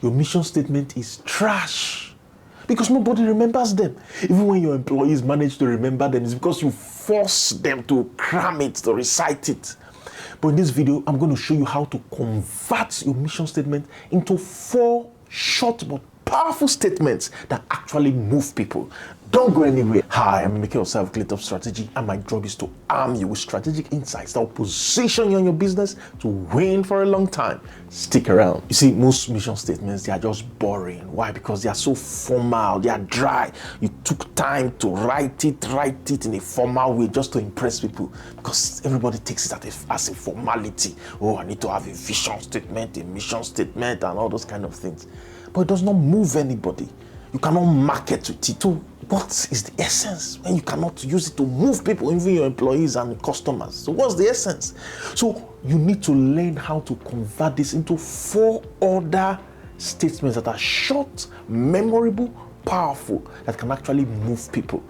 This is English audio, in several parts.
your mission statement is trash because nobody remembers them. Even when your employees manage to remember them, it's because you force them to cram it, to recite it. But in this video, I'm going to show you how to convert your mission statement into 4 short but powerful statements that actually move people. Don't go anywhere. Hi, I'm Michael of BusinessStrategy, and my job is to arm you with strategic insights that will position you in your business to win for a long time. Stick around. You see, most mission statements, they are just boring. Why? Because they are so formal, they are dry. You took time to write it in a formal way just to impress people, because everybody takes it as a formality. Oh, I need to have a vision statement, a mission statement, and all those kind of things. But it does not move anybody. You cannot market with it. So what is the essence when you cannot use it to move people, even your employees and customers? So what's the essence? So you need to learn how to convert this into 4 other statements that are short, memorable, powerful, that can actually move people.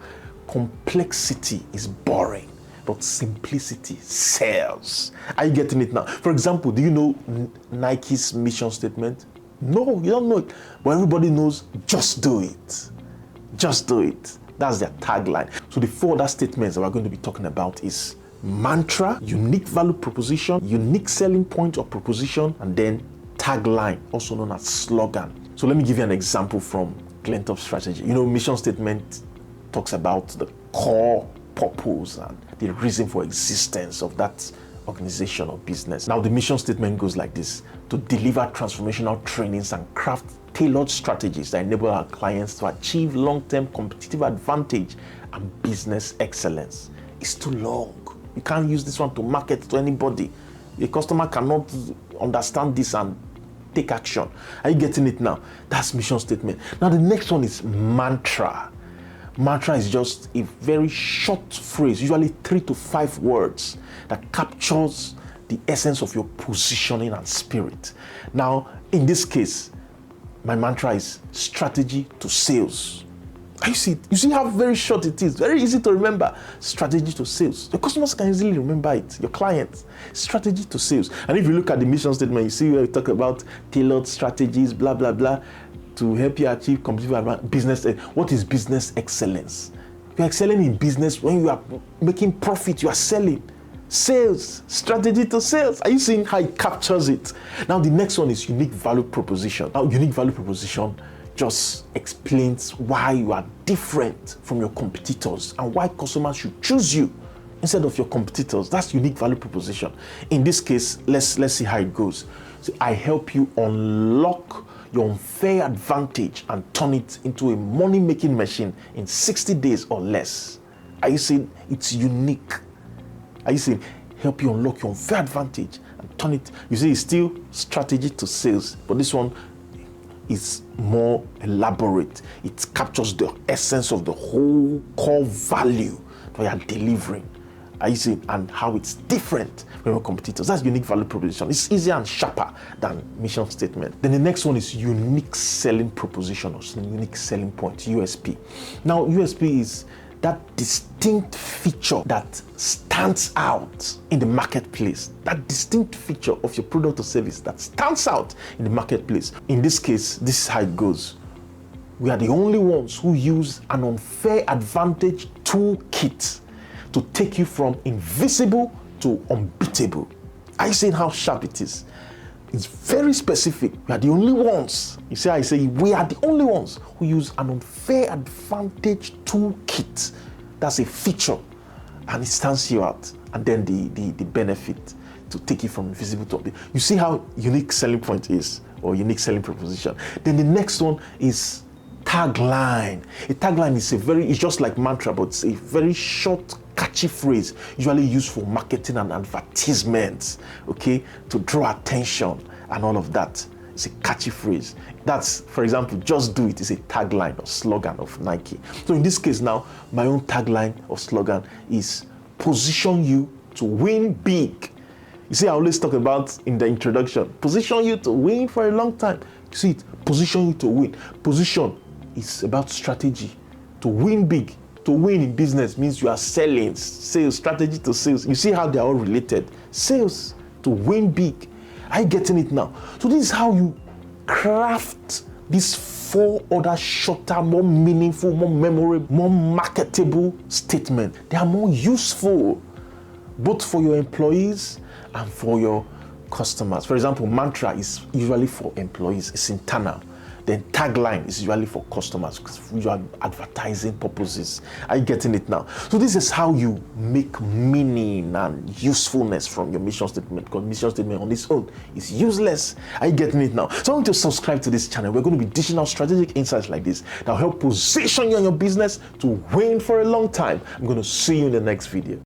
Complexity is boring, but simplicity sells. Are you getting it now? For example, do you know Nike's mission statement? No, you don't know it. But everybody knows, just do it. Just do it. That's their tagline. So the 4 other statements that we're going to be talking about is mantra, unique value proposition, unique selling point or proposition, and then tagline, also known as slogan. So let me give you an example from BusinessStrategy. You know, mission statement talks about the core purpose and the reason for existence of that organization or business. Now the mission statement goes like this: to deliver transformational trainings and craft tailored strategies that enable our clients to achieve long-term competitive advantage and business excellence. It's too long. You can't use this one to market to anybody. The customer cannot understand this and take action. Are you getting it now? That's mission statement. Now the next one is mantra. Mantra is just a very short phrase, usually 3 to 5 words, that captures the essence of your positioning and spirit. Now, in this case, my mantra is strategy to sales. You see how very short it is, very easy to remember. Strategy to sales. Your customers can easily remember it, your clients. Strategy to sales. And if you look at the mission statement, you see where we talk about tailored strategies, blah, blah, blah, to help you achieve competitive business. What is business excellence? You are excelling in business when you are making profit, you are selling. Sales, strategy to sales. Are you seeing how it captures it? Now the next one is unique value proposition. Now unique value proposition just explains why you are different from your competitors and why customers should choose you instead of your competitors. That's unique value proposition. In this case, let's see how it goes. So I help you unlock your unfair advantage and turn it into a money-making machine in 60 days or less. Are you seeing? It's unique. Are you seeing? Help you unlock your unfair advantage and turn it. You see, it's still strategy to sales, but this one is more elaborate. It captures the essence of the whole core value that you are delivering. Are you seeing? And how it's different from your competitors. That's unique value proposition. It's easier and sharper than mission statement. Then the next one is unique selling proposition or unique selling point, USP. Now, USP is that distinct feature that stands out in the marketplace. That distinct feature of your product or service that stands out in the marketplace. In this case, this is how it goes. We are the only ones who use an unfair advantage toolkit to take you from invisible to unbeatable. Are you seeing how sharp it is? It's very specific. We are the only ones. You see how I say we are the only ones who use an unfair advantage toolkit. That's a feature, and it stands you out. And then the benefit to take you from invisible to unbeatable. You see how unique selling point is, or unique selling proposition. Then the next one is tagline. A tagline is it's just like mantra, but it's a very short, catchy phrase, usually used for marketing and advertisements, okay, to draw attention and all of that. It's a catchy phrase. That's, for example, just do it is a tagline or slogan of Nike. So in this case now, my own tagline or slogan is position you to win big. You see, I always talk about in the introduction, position you to win for a long time. You see it, position you to win. Position is about strategy, to win big. To win in business means you are selling, sales, strategy to sales. You see how they are all related. Sales to win big. Are you getting it now? So this is how you craft these 4 other shorter, more meaningful, more memorable, more marketable statements. They are more useful both for your employees and for your customers. For example, mantra is usually for employees, it's internal. Then tagline is usually for customers because you are advertising purposes. Are you getting it now? So this is how you make meaning and usefulness from your mission statement, because mission statement on its own is useless. Are you getting it now? So I want you to subscribe to this channel. We're going to be dishing out strategic insights like this that will help position you and your business to win for a long time. I'm going to see you in the next video.